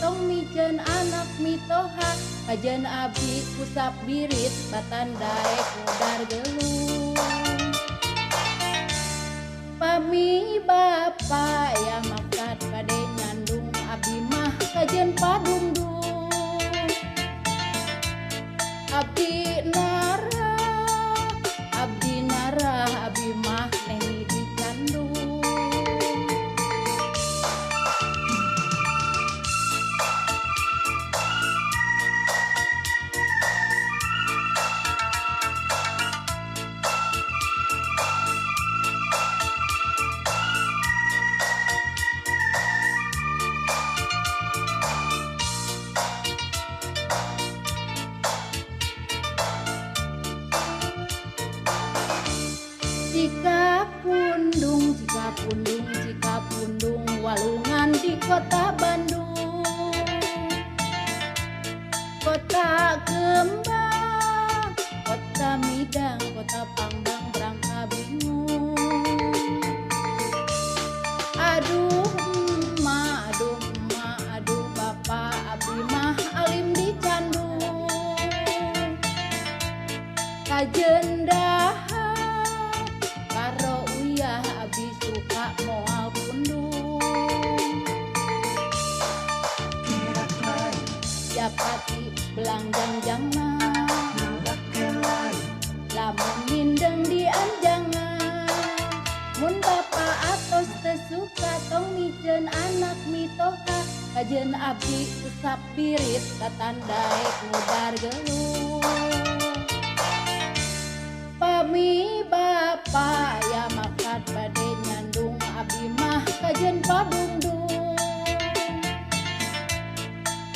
tong mijeun anak mitoha kajeun abdi kusap birit batandaek ngudar geulung pami bapa ya makat kade nyandung abdi mah kajeun padungdung abdi nara abdi mah neni dicandung jika pundung walungan di kota Bandung kota kembang kota midang kota panggang berangka bingung aduh emak aduh bapak abdi mah alim dicandung kajeun dahar karo uyah abdi suka moal pundung japati belanggang-jangna lamun mindeng di anjangan mun bapa atos teu suka tong mijeun anak mitoha kajeun abdi usap birit katandaek ngudar geulung pami bapa ya makat bade nyandung abdi mah kajeun padungdung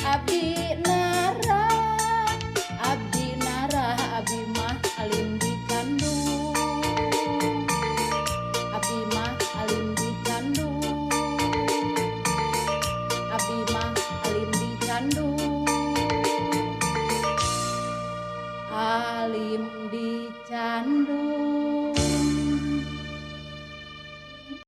abdi nara abdi mah alim dicandung abdi mah alim dicandung abdi mah alim dicandung